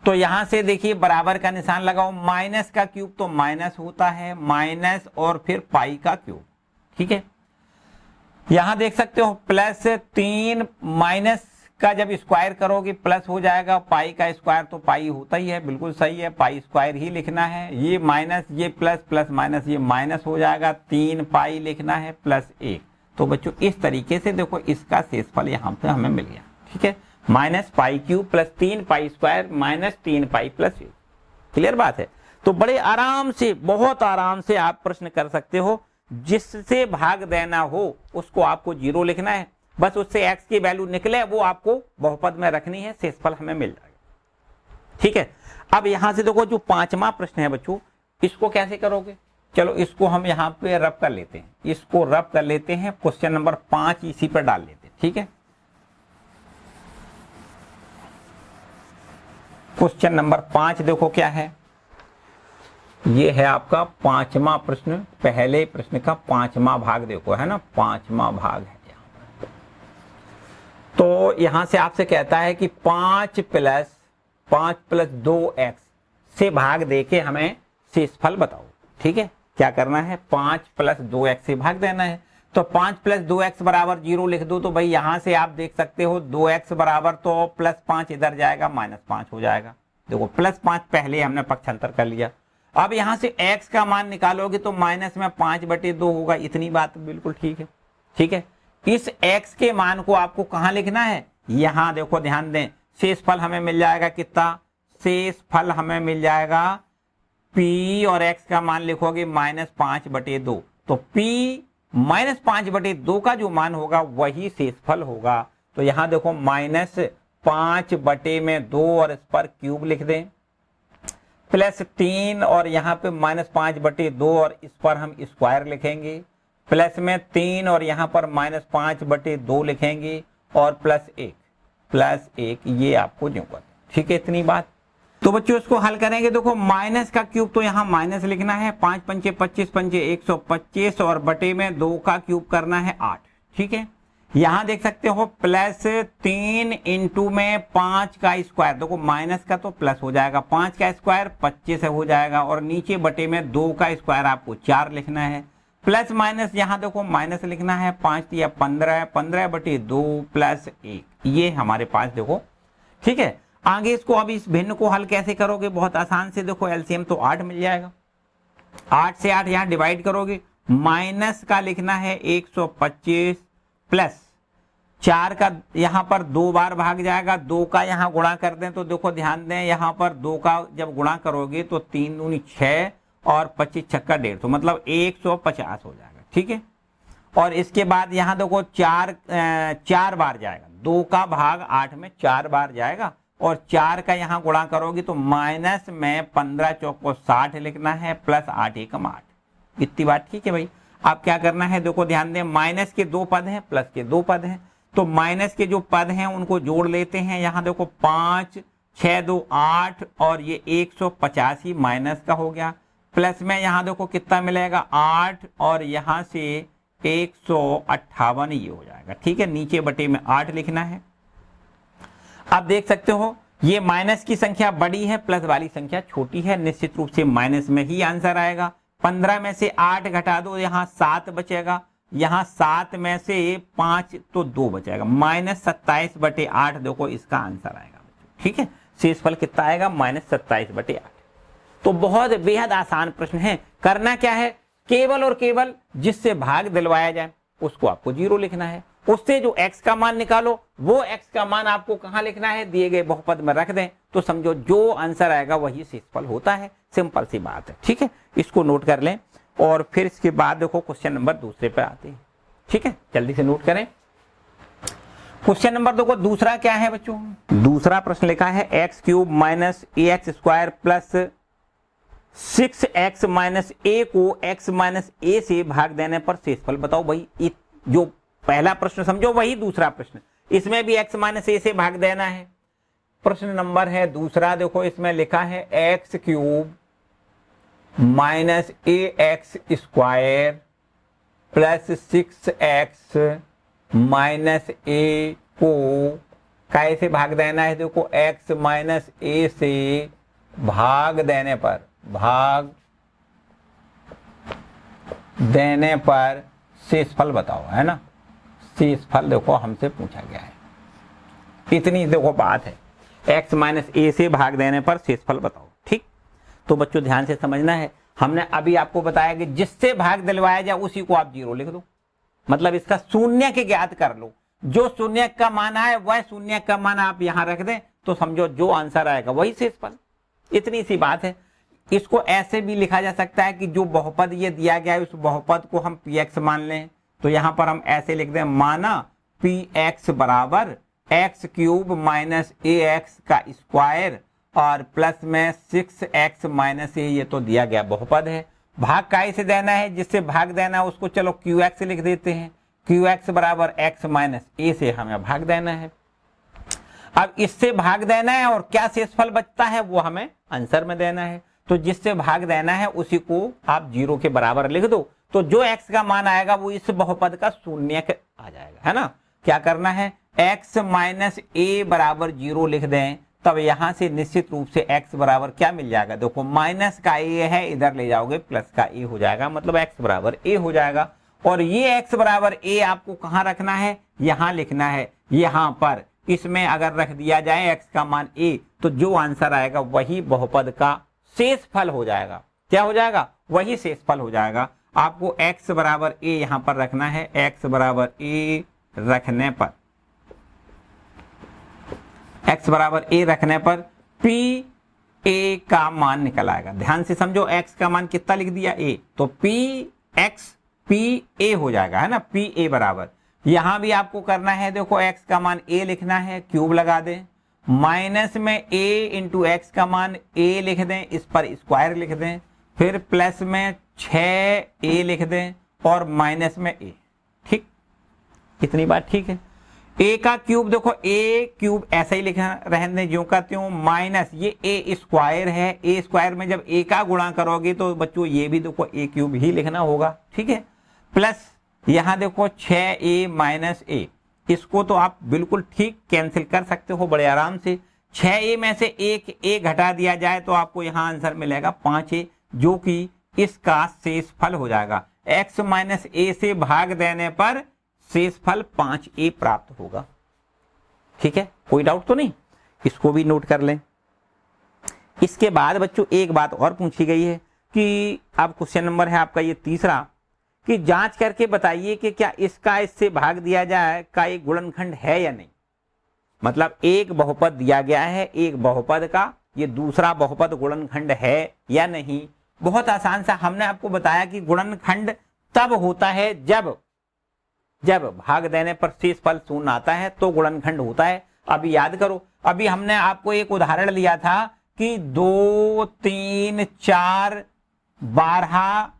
[SPEAKER 1] तो यहां से देखिए बराबर का निशान लगाओ, माइनस का क्यूब तो माइनस होता है, माइनस और फिर पाई का क्यूब। ठीक है, यहां देख सकते हो प्लस 3 माइनस का जब स्क्वायर करोगे प्लस हो जाएगा, पाई का स्क्वायर तो पाई होता ही है, बिल्कुल सही है, पाई स्क्वायर ही लिखना है। ये माइनस ये प्लस, प्लस माइनस ये माइनस हो जाएगा, 3 पाई लिखना है प्लस 1। तो बच्चों इस तरीके से देखो इसका शेषफल यहाँ पे हमें मिल गया। ठीक है, -पाई cube plus 3 pi square -3 pi plus 1। Clear बात है। तो बड़े आराम से, बहुत आराम से आप प्रश्न कर सकते हो, जिससे भाग देना हो उसको आपको 0 लिखना है, बस उससे x की वैल्यू निकले वो आपको बहुपद में रखनी है, शेषफल हमें मिल जाएगा। ठीक है, अब यहां से देखो जो 5वां प्रश्न है बच्चों, इसको कैसे करोगे, चलो इसको हम यहाँ पे रब कर लेते हैं, इसको रब कर लेते हैं, क्वेश्चन नंबर 5 इसी पर डाल लेते हैं। ठीक है, क्वेश्चन नंबर 5 देखो क्या है, ये है आपका 5वां प्रश्न, पहले प्रश्न का 5वां भाग देखो, है ना, 5वां भाग है। तो यहां से आपसे कहता है कि 5 + 2x से भाग देके हमें शेषफल बताओ। ठीक है, क्या करना है, 5 + 2x से भाग देना है। तो 5 + 2x बराबर 0 लिख दो। तो भाई यहां से आप देख सकते हो 2x बराबर तो +5 इधर जाएगा, -5 हो जाएगा। देखो +5 पहले हमने पक्षांतर कर लिया। अब यहां से x का मान निकालोगे तो माइनस में 5/2 होगा, इतनी बात बिल्कुल ठीक है। ठीक है, इस x के मान को आपको कहां लिखना है, यहां देखो ध्यान दें, शेषफल हमें मिल जाएगा कितना, शेषफल हमें मिल जाएगा p और x का मान लिखोगे -5/2। तो p -5/2 का जो मान होगा वही शेषफल होगा। तो यहां देखो -5/2 और इस पर क्यूब लिख दें, प्लस 3 और यहाँ पे -5/2 और इस पर हम स्क्वायर लिखेंगे, प्लस में 3 और यहाँ पर -5/2 लिखेंगे और प्लस 1 ये आपको जो कर। ठीक है, इतनी बात। तो बच्चों इसको हल करेंगे, देखो माइनस का क्यूब तो यहाँ माइनस लिखना है, 5 पंचे 25 पंचे 125 और बटे में 2 का क्यूब करना है 8। ठीक है, यहां देख सकते हो प्लस 3 इंटू में 5 का स्क्वायर, देखो माइनस का तो प्लस हो जाएगा, 5 का स्क्वायर 25 हो जाएगा, और नीचे बटे में 2 का स्क्वायर आपको 4 लिखना है, प्लस माइनस यहां देखो माइनस लिखना है, 5 या 15, 15/2 प्लस 1 ये हमारे पास देखो। ठीक है, आगे इसको अब इस भिन्न को हल कैसे करोगे, बहुत आसान से, देखो एलसीएम तो 8 मिल जाएगा। 8 से 8 यहाँ डिवाइड करोगे, माइनस का लिखना है 125 प्लस 4 का यहाँ पर 2 बार भाग जाएगा, 2 का यहाँ गुणा कर दें तो देखो ध्यान दें यहाँ पर 2 का जब गुणा करोगे तो 3 दूनी 6 और 25 छक्का 150, मतलब 150 हो जाएगा। ठीक है, और इसके बाद यहाँ देखो 4 बार जाएगा, 2 का भाग 8 में 4 बार जाएगा और 4 का यहाँ गुणा करोगे तो माइनस में 15 चौको 60 लिखना है प्लस 8 एकम 8। इतनी बात ठीक है भाई। अब क्या करना है देखो ध्यान दें, माइनस के 2 पद हैं प्लस के 2 पद हैं, तो माइनस के जो पद हैं उनको जोड़ लेते हैं। यहाँ देखो 5 6 2 8 और ये 150 ही माइनस का हो गया, प्लस में यहाँ देखो कितना मिलेगा 8 और यहाँ से 158 ये हो जाएगा। ठीक है, नीचे बटे में 8 लिखना है। आप देख सकते हो ये माइनस की संख्या बड़ी है, प्लस वाली संख्या छोटी है, निश्चित रूप से माइनस में ही आंसर आएगा। 15 में से 8 घटा दो, यहाँ 7 बचेगा, यहाँ 7 में से 5 तो 2 बचेगा, माइनस 27 बटे 8 देखो इसका आंसर आएगा। ठीक है, शेषफल कितना आएगा माइनस 27 बटे 8। तो बहुत बेहद आसान प्रश्न है। करना क्या है, केवल और केवल जिससे भाग दिलवाया जाए उसको आपको 0 लिखना है, उससे जो x का मान निकालो वो x का मान आपको कहां लिखना है, दिए गए बहुपद में रख दें, तो समझो जो आंसर आएगा वही शेषफल होता है। सिंपल सी बात है। ठीक है, इसको नोट कर लें और फिर इसके बाद देखो क्वेश्चन नंबर दूसरे पे आते हैं। ठीक है, जल्दी से नोट करें। क्वेश्चन नंबर देखो दूसरा क्या है बच्चों, दूसरा प्रश्न लिखा है x³ minus ax² plus 6x minus a को x माइनस a से भाग देने पर शेषफल बताओ। भाई जो पहला प्रश्न समझो वही दूसरा प्रश्न, इसमें भी x माइनस a से भाग देना है। प्रश्न नंबर है दूसरा, देखो इसमें लिखा है x³ minus ax² plus 6x minus a को कैसे भाग देना है, देखो x माइनस a से भाग देने पर शेषफल बताओ, है ना। शेषफल देखो हमसे पूछा गया है, इतनी देखो बात है, x माइनस a से भाग देने पर शेषफल बताओ। ठीक, तो बच्चों ध्यान से समझना है, हमने अभी आपको बताया कि जिससे भाग दिलवाया जाए उसी को आप 0 लिख दो, मतलब इसका शून्य के ज्ञात कर लो, जो शून्य का मान आए वह शून्य का मान आप यहां रख दें, तो समझो जो आंसर आएगा वही शेषफल। इतनी सी बात है। इसको ऐसे भी लिखा जा सकता है कि जो बहुपद ये दिया गया है उस बहुपद को हम px मान लें, तो यहां पर हम ऐसे लिख दें, माना px बराबर x³ माइनस ax का स्क्वायर और प्लस में 6x माइनस a, ये तो दिया गया बहुपद है। भाग काय से देना है, जिससे भाग देना है उसको चलो qx लिख देते हैं, qx बराबर x माइनस a से हमें भाग देना है। अब इससे भाग देना है और क्या शेषफल बचता है वो हमें आंसर में देना है, तो जिससे भाग देना है उसी को आप 0 के बराबर लिख दो, तो जो x का मान आएगा वो इस बहुपद का शून्य आ जाएगा, है ना। क्या करना है, x माइनस a बराबर 0 लिख दें, तब यहां से निश्चित रूप से x बराबर क्या मिल जाएगा, देखो माइनस का a है, इधर ले जाओगे प्लस का a हो जाएगा, मतलब x बराबर a हो जाएगा। और ये x बराबर a आपको कहां रखना है, यहां लिखना है, यहां पर इसमें अगर रख दिया जाए x का मान a, तो जो आंसर आएगा वही बहुपद का शेषफल हो जाएगा। क्या हो जाएगा, वही शेषफल हो जाएगा। आपको x बराबर a यहां पर रखना है, x बराबर a रखने पर p a का मान निकल आएगा। ध्यान से समझो, x का मान कितना लिख दिया a, तो p a हो जाएगा, है ना। p a बराबर यहां भी आपको करना है, देखो x का मान a लिखना है, क्यूब लगा दें, माइनस में a इंटू एक्स का मान a लिख दें, इस पर स्क्वायर लिख दें, फिर प्लस में 6a लिख दें और माइनस में a। ठीक, इतनी बात ठीक है। a का क्यूब देखो, a क्यूब ऐसा ही लिखा रहने दें ज्यों का त्यों, माइनस ये a स्क्वायर है, a स्क्वायर में जब a का गुणा करोगे तो बच्चों ये भी देखो a क्यूब ही लिखना होगा। ठीक है, प्लस यहां देखो 6a माइनस a, इसको तो आप बिल्कुल ठीक कैंसिल कर सकते हो बड़े आराम से। 6a में से एक a घटा दिया जाए तो आपको यहां आंसर मिलेगा 5a, जो कि इसका शेषफल हो जाएगा। x माइनस a से भाग देने पर शेषफल 5a प्राप्त होगा। ठीक है, कोई डाउट तो नहीं, इसको भी नोट कर लें। इसके बाद बच्चों एक बात और पूछी गई है, कि अब क्वेश्चन नंबर है आपका ये तीसरा, कि जांच करके बताइए कि क्या इसका इससे भाग दिया जाए का एक गुणनखंड है या नहीं। मतलब एक बहुपद दिया गया है, एक बहुपद का ये दूसरा बहुपद गुणनखंड है या नहीं। बहुत आसान सा हमने आपको बताया कि गुणनखंड तब होता है जब भाग देने पर शेषफल शून्य आता है तो गुणनखंड होता है। अभी याद करो, अभी हमने आपको एक उदाहरण लिया था कि 2, 3, 4 12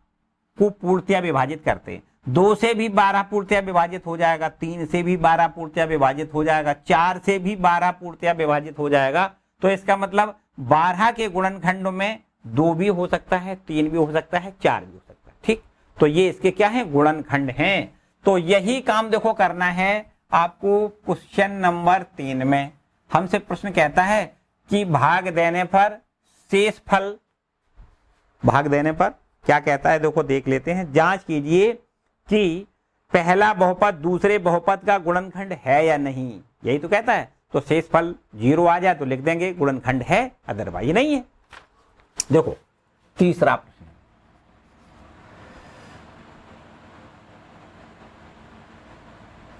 [SPEAKER 1] को पूर्तियां विभाजित करते हैं। 2 से भी 12 पूर्तियां विभाजित हो जाएगा, 3 से भी 12 पूर्तियां विभाजित हो जाएगा, 4 से भी 12 पूर्तियां विभाजित हो जाएगा। तो इसका मतलब 12 के गुणनखंडों में 2 भी हो सकता है, 3 भी हो सकता है, 4 भी हो सकता है। ठीक, तो ये इसके क्या है, गुणनखंड हैं। तो यही काम देखो करना है आपको क्वेश्चन नंबर 3 में। हमसे प्रश्न कहता है कि भाग देने पर शेषफल, भाग देने पर क्या कहता है, देखो देख लेते हैं। जांच कीजिए कि पहला बहुपद दूसरे बहुपद का गुणनखंड है या नहीं, यही तो कहता है। तो शेषफल 0 आ जाए तो लिख देंगे गुणनखंड है, अदरवाइज नहीं है। देखो तीसरा प्रश्न,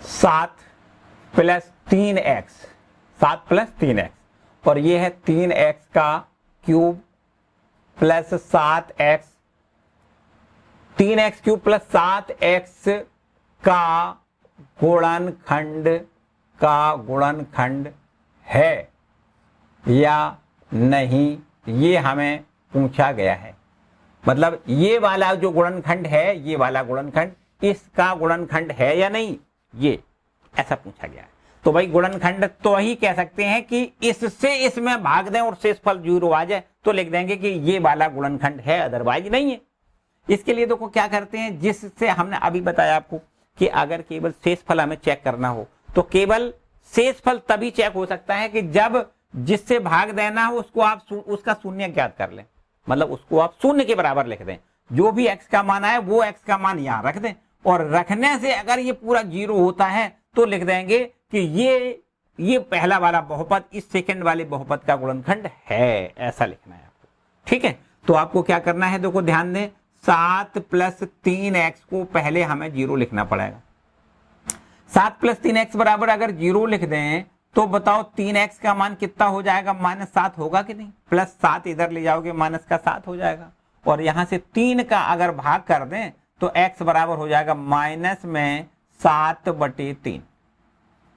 [SPEAKER 1] 7 + 3x, 7 + 3x, और ये है 3x का cube plus 7x, 3x cube plus 7x का गुणनखंड है या नहीं, ये हमें पूछा गया है। मतलब ये वाला जो गुणनखंड है, ये वाला गुणनखंड इसका गुणनखंड है या नहीं, ये ऐसा पूछा गया है। तो भाई गुणनखंड तो ही कह सकते हैं कि इससे इसमें भाग दें और शेषफल 0 आ जाए तो लिख देंगे कि ये वाला गुणनखंड है, अदरवाइज नहीं है। इसके लिए देखो क्या करते हैं, जिससे हमने अभी बताया आपको कि अगर केवल शेषफल हमें चेक करना हो तो केवल शेषफल तभी चेक हो सकता है कि जब जिससे भाग देना हो उसको आप उसका शून्य ज्ञात कर लें। मतलब उसको आप शून्य के बराबर लिख दें, जो भी x का मान आए वो x का मान यहां रख दें, और रखने से अगर ये पूरा 0 होता है तो लिख देंगे कि ये पहला वाला बहुपद इस सेकंड वाले बहुपद का गुणनखंड है, ऐसा लिखना है आपको। ठीक है, तो आपको क्या करना है, देखो ध्यान दें, 7 + 3x को पहले हमें 0 लिखना पड़ेगा। 7 + 3x बराबर अगर 0 लिख दें तो बताओ 3x का मान कितना हो जाएगा, -7 होगा कि नहीं। +7 इधर ले जाओगे माइनस का 7 हो जाएगा, और यहां से 3 का अगर भाग कर दें तो x बराबर हो जाएगा -7/3।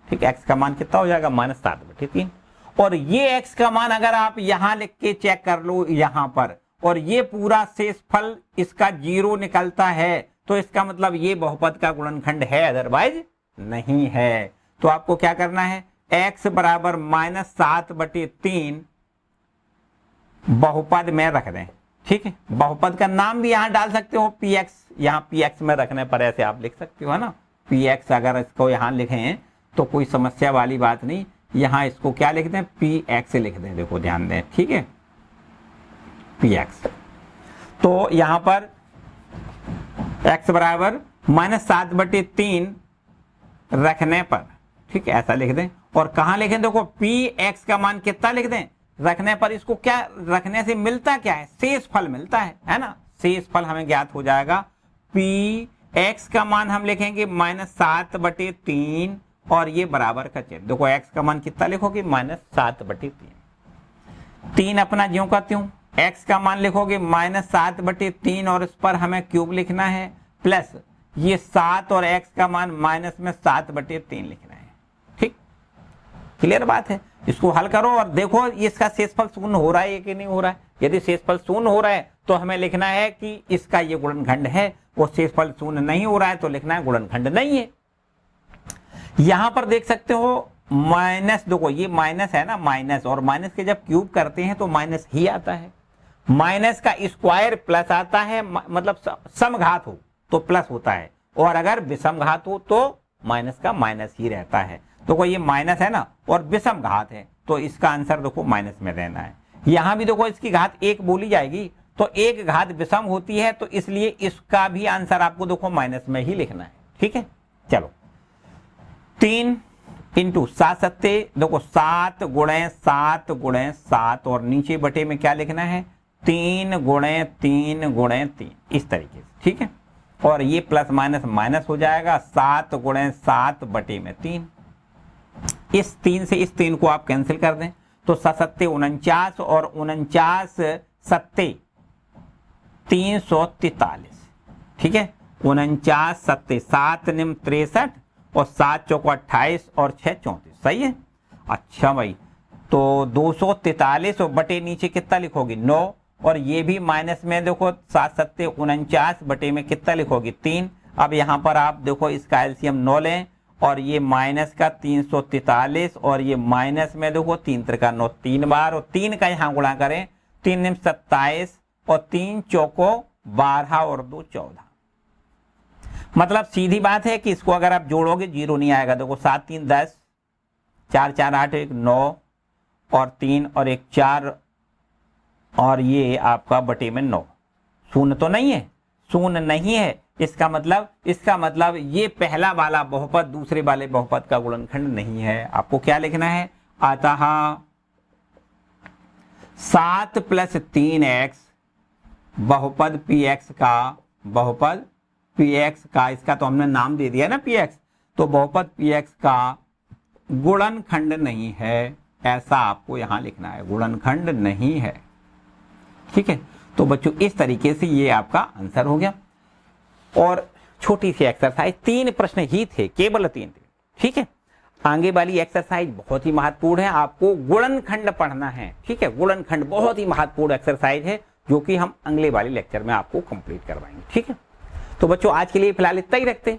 [SPEAKER 1] ठीक, x का मान कितना हो जाएगा, -7/3। और ये x का मान अगर आप यहां लिख के चेक कर लो यहां पर, और ये पूरा शेषफल इसका 0 निकलता है, तो इसका मतलब ये बहुपद का गुणनखंड है, अदरवाइज नहीं है। तो आपको क्या करना है, x बराबर -7/3 बहुपद में रख दें। ठीक है, बहुपद का नाम भी यहां डाल सकते हो px, यहां px में रखने पर ऐसे आप लिख सकते हो, है ना। px अगर इसको यहां लिखें तो कोई समस्या वाली बात नहीं, यहां इसको क्या लिख दें, px लिख दें। देखो ध्यान दें, ठीक है, px। तो यहां पर x बराबर -7/3 रखने पर, ठीक है, ऐसा लिख दें। और कहां लिखें, देखो px का मान कितना लिख दें रखने पर। इसको क्या रखने से मिलता क्या है, शेषफल मिलता है ना। शेषफल हमें ज्ञात हो जाएगा, px का मान हम लिखेंगे -7/3, और ये बराबर का चिन्ह। देखो x का मान कितना लिखोगे, -7/3। 3 अपना ज्यों का त्यों, x का मान लिखोगे -7/3, और इस पर हमें क्यूब लिखना है, प्लस ये 7 और x का मान -7/3 लिखना है। ठीक, क्लियर बात है। इसको हल करो और देखो इसका शेषफल शून्य हो रहा है कि नहीं हो रहा है। यदि शेषफल शून्य हो रहा है तो हमें लिखना है कि इसका ये गुणनखंड है, वो शेषफल शून्य नहीं हो रहा है तो लिखना है गुणनखंड नहीं है। यहां पर देख सकते हो माइनस, देखो ये माइनस है ना, माइनस, और माइनस के जब क्यूब करते हैं तो माइनस ही आता है। माइनस का स्क्वायर प्लस आता है, मतलब समघात हो तो प्लस होता है, और अगर विषम घात हो तो माइनस का माइनस ही रहता है। देखो ये माइनस है ना, और विषम घात है, तो इसका आंसर देखो माइनस में रहना है। यहां भी देखो इसकी घात 1 बोली जाएगी, तो एक घात विषम होती है, तो इसलिए इसका भी आंसर आपको देखो माइनस में ही लिखना है। ठीक है, चलो 3 × 7 सत्ते, देखो 7 × 7 × 7, और नीचे बटे में क्या लिखना है, 3 गुणे 3 गुणे 3 इस तरीके से, ठीक है। और ये प्लस माइनस माइनस हो जाएगा, 7 गुणे 7 बटे में 3। इस 3 से इस 3 को आप कैंसिल कर दें तो 7 49 और 49 7 343, ठीक है। 49 7 7 निम 63 और 7 चौको 28 और 6 34, सही है। अच्छा भाई, तो 243 और बटे नीचे कितना लिखोगी 9, और ये भी माइनस में देखो 7 7 49 बटे में कितना लिखोगी 3। अब यहाँ पर आप देखो इसका एलसीएम 9 लें, और ये माइनस का 343 और ये माइनस में देखो 3 त्रिका 9 3 बार, और 3 का यहाँ गुणा करें 3 निम 27 और 3 चौको 12 और 2 14। मतलब सीधी बात है कि इसको अगर आप जोड़ोगे 0 नहीं आएगा। देखो 7 3 10, 4 4 8 1 9 और 3 और 1 4, और ये आपका बटे में 9। शून्य तो नहीं है, शून्य नहीं है। इसका मतलब ये पहला वाला बहुपद दूसरे वाले बहुपद का गुणनखंड नहीं है। आपको क्या लिखना है, अतः 7 + 3x बहुपद px का, इसका तो हमने नाम दे दिया ना px, तो बहुपद px का गुणनखंड नहीं है, ऐसा आपको यहां लिखना है, गुणनखंड नहीं है, ठीक है। तो बच्चों इस तरीके से ये आपका आंसर हो गया। और छोटी सी एक्सरसाइज, 3 प्रश्न ही थे, केवल 3 थे, ठीक है। आगे वाली एक्सरसाइज बहुत ही महत्वपूर्ण है, आपको गुणनखंड पढ़ना है, ठीक है। गुणनखंड बहुत ही महत्वपूर्ण एक्सरसाइज है, जो कि हम अगले वाले लेक्चर में आपको कंप्लीट करवाएंगे, ठीक है। तो बच्चों आज के लिए फिलहाल इतना ही रखते हैं,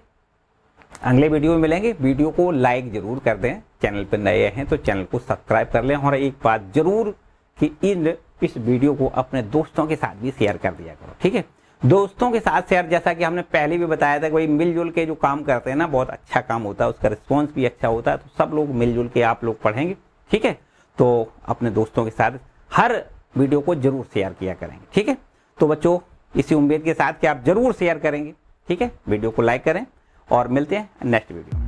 [SPEAKER 1] अगले वीडियो में मिलेंगे। वीडियो को लाइक जरूर कर दें, चैनल पर नए हैं तो चैनल को सब्सक्राइब कर लें, और एक बात जरूर कि इस वीडियो को अपने दोस्तों के साथ भी शेयर कर दिया करो, ठीक है। दोस्तों के साथ शेयर, जैसा कि हमने पहले भी बताया था कि भाई मिलजुल के जो काम करते हैं ना, बहुत अच्छा काम होता है, उसका रिस्पॉन्स भी अच्छा होता है। तो सब लोग मिलजुल के आप लोग पढ़ेंगे, ठीक है। तो अपने दोस्तों के साथ हर वीडियो को जरूर शेयर किया करेंगे, ठीक है। तो बच्चों इसी उम्मीद के साथ कि आप जरूर शेयर करेंगे, ठीक है। वीडियो को लाइक करें और मिलते हैं नेक्स्ट वीडियो में।